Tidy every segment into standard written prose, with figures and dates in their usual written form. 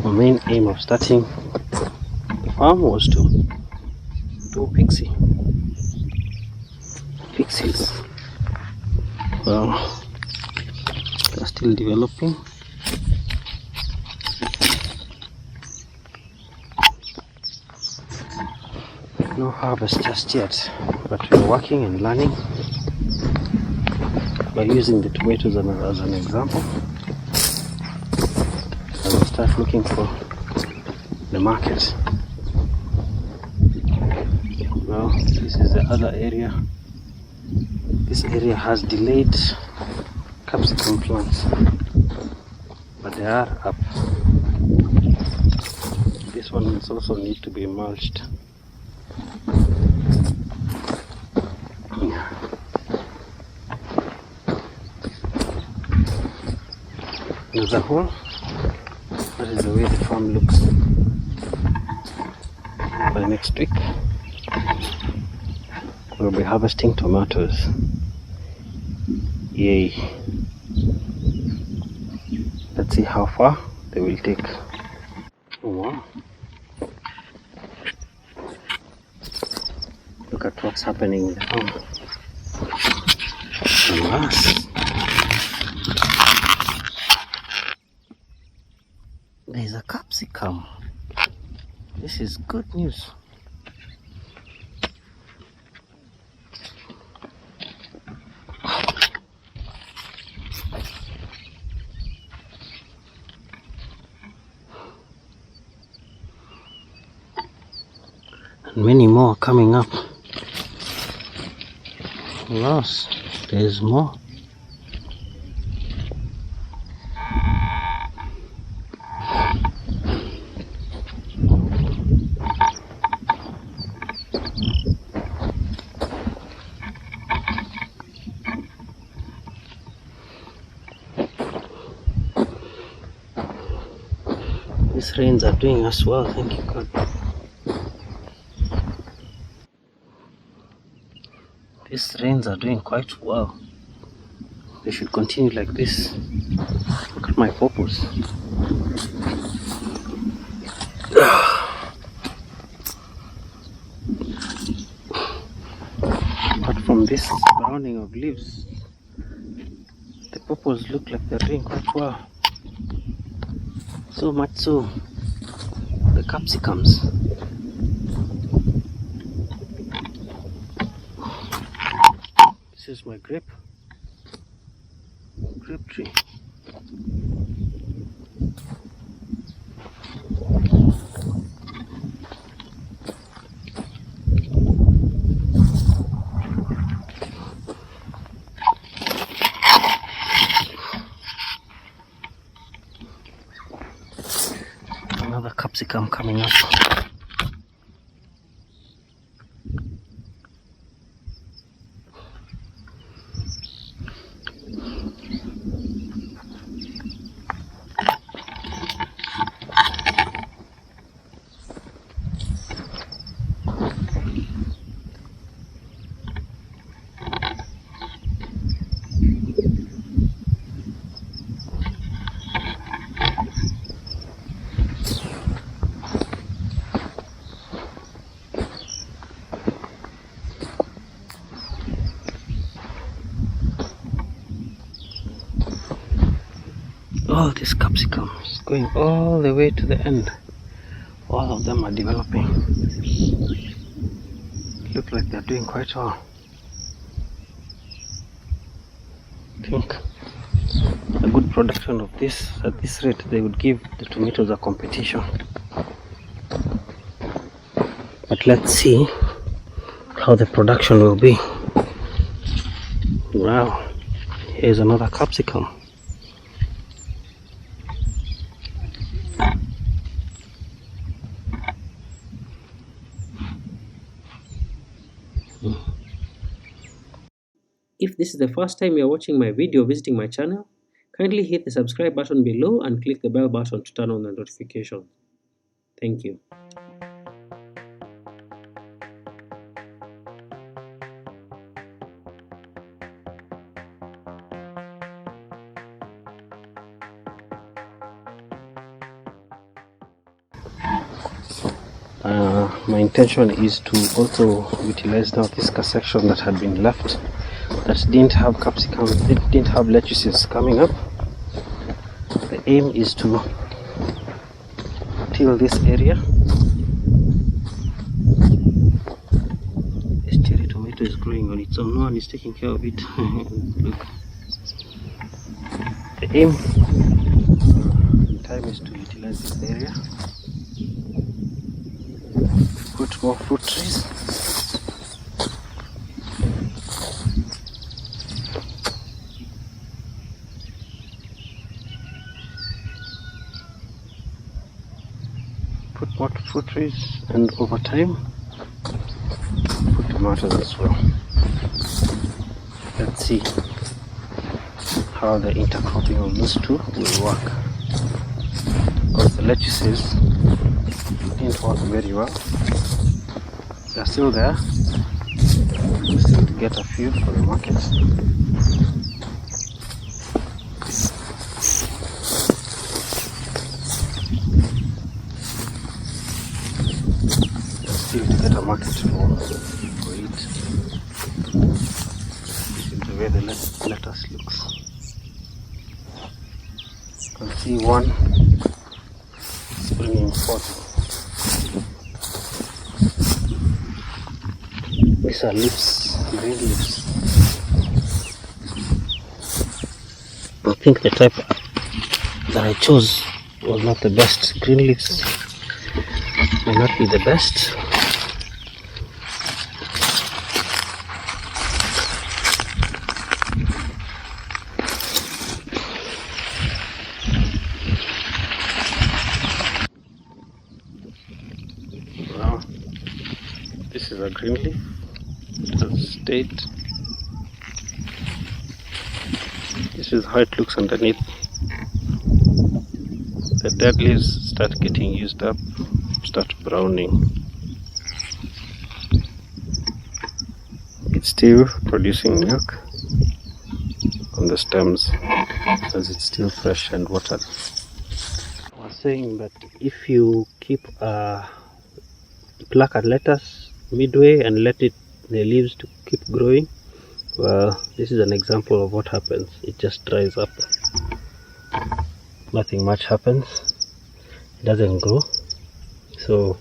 The main aim of starting the farm was to do pixies. Well, they're still developing. No harvest just yet, but we're working and learning by using the tomatoes as an example. And we'll start looking for the market. Well, this is the other area. This area has delayed capsicum plants, but they are up. This one is also need to be mulched. As a whole, that is the way the farm looks. By next week, we'll be harvesting tomatoes. Yay! Let's see how far they will take. Oh, wow! Look at what's happening in the farm. Alas, there's a capsicum. This is good news. And many more coming up. Yes, there's more. These rains are doing us well, thank you God. These rains are doing quite well. They should continue like this. Look at my purpose. Apart from this browning of leaves, the purples look like they're doing quite well. So much so, the capsicums. This is my grape tree. Another capsicum coming up. All these capsicums going all the way to the end. All of them are developing. Look like they're doing quite well. I think a good production of this at this rate, they would give the tomatoes a competition. But let's see how the production will be. Wow, here's another capsicum. If this is the first time you are watching my video or visiting my channel, kindly hit the subscribe button below and click the bell button to turn on the notifications. Thank you. My intention is to also utilize now this section that had been left, that didn't have capsicums, didn't have lettuces coming up. The aim is to till this area. This cherry tomato is growing on its own. No one is taking care of it. Look. The aim in time is to utilize this area, put more fruit trees. Put more fruit trees, and over time put tomatoes as well. Let's see how the intercropping of those two will work, because the lettuces didn't work very well. They're still there. We still to get a few for the market. Still to get a market for it. This is the way the lettuce looks. You can see one springing forth. These are leaves, green leaves. I think the type that I chose was not the best. Green leaves may not be the best. Wow, this is a green leaf. State. This is how it looks underneath. The dead leaves start getting used up, start browning. It's still producing milk on the stems as it's still fresh and watered. I was saying that if you keep pluck a lettuce midway and let the leaves to keep growing, well, this is an example of what happens. It just dries up. Nothing much happens. It doesn't grow. So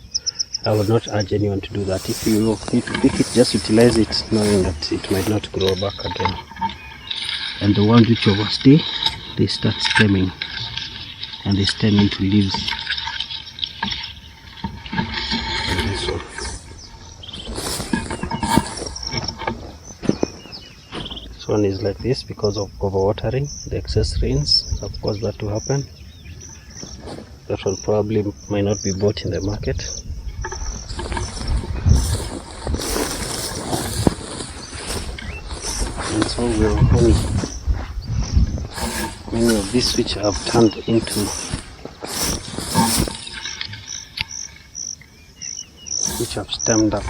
I would not urge anyone to do that. If you need to pick it, just utilize it knowing that it might not grow back again. And the ones which overstay, they start stemming and they stem into leaves. And this one. This one is like this because of overwatering, the excess rains have caused that to happen. That one probably might not be bought in the market. And so we'll many of these which have turned into, which have stemmed up.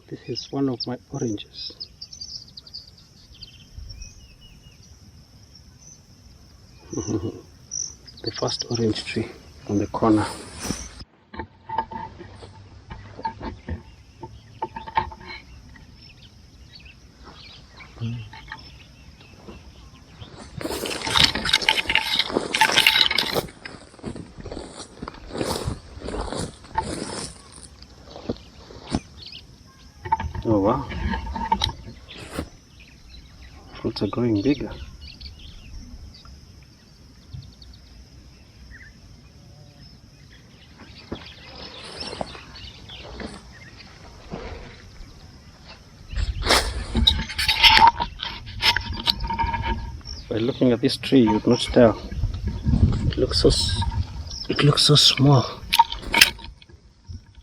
This is one of my oranges. The first orange tree on the corner. Oh wow, fruits are growing bigger. By looking at this tree, you would not tell. It looks so small,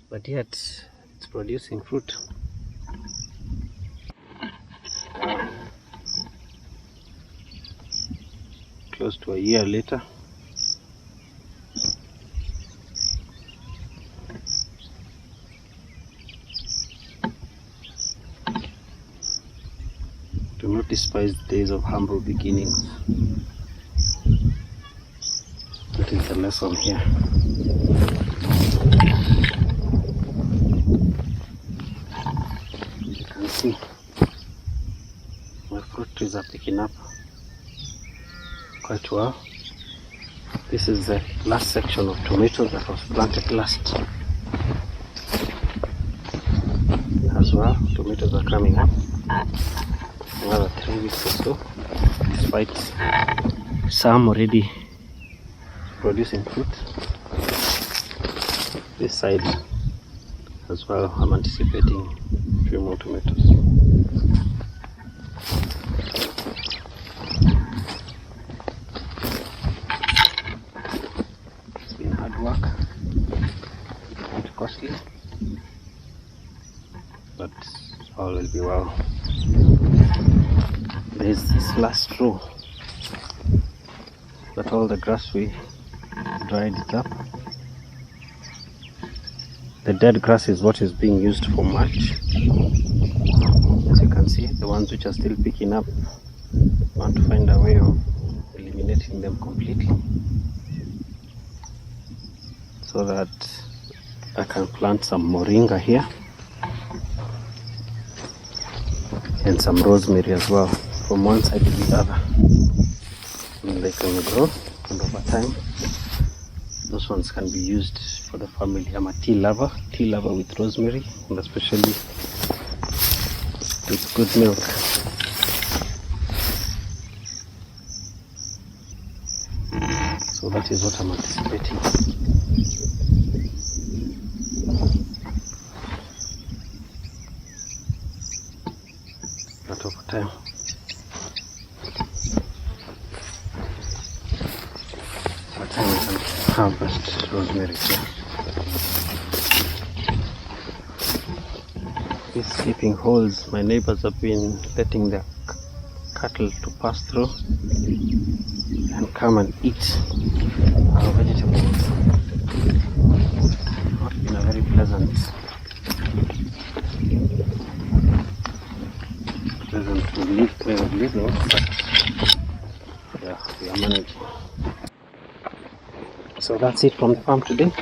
but yet it's producing fruit. Close to a year later. despise the days of humble beginnings. That is the lesson here. As you can see, my fruit trees are picking up quite well. This is the last section of tomatoes that was planted last. As well, tomatoes are coming up. Another 3 weeks or so, despite some already producing fruit. This side as well, I'm anticipating a few more tomatoes. It's been hard work, quite costly, but all will be well. There's this last row, but all the grass we dried it up. The dead grass is what is being used for mulch. As you can see, the ones which are still picking up, I want to find a way of eliminating them completely so that I can plant some moringa here and some rosemary as well from one side to the other, and they can grow, and over time those ones can be used for the family. I'm a tea lover with rosemary, and especially with good milk. So that is what I'm anticipating. But over time, we can harvest rosemary here. These sleeping holes, my neighbors have been letting their cattle to pass through and come and eat our vegetables. Not been a very pleasant way of living, but yeah, we are managing. So that's it from the farm today.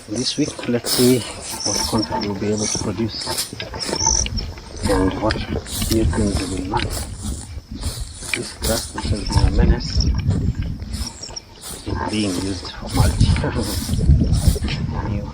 This week, let's see what content we'll be able to produce and what new things we will learn. This grass, which has been a menace, is being used for mulch. New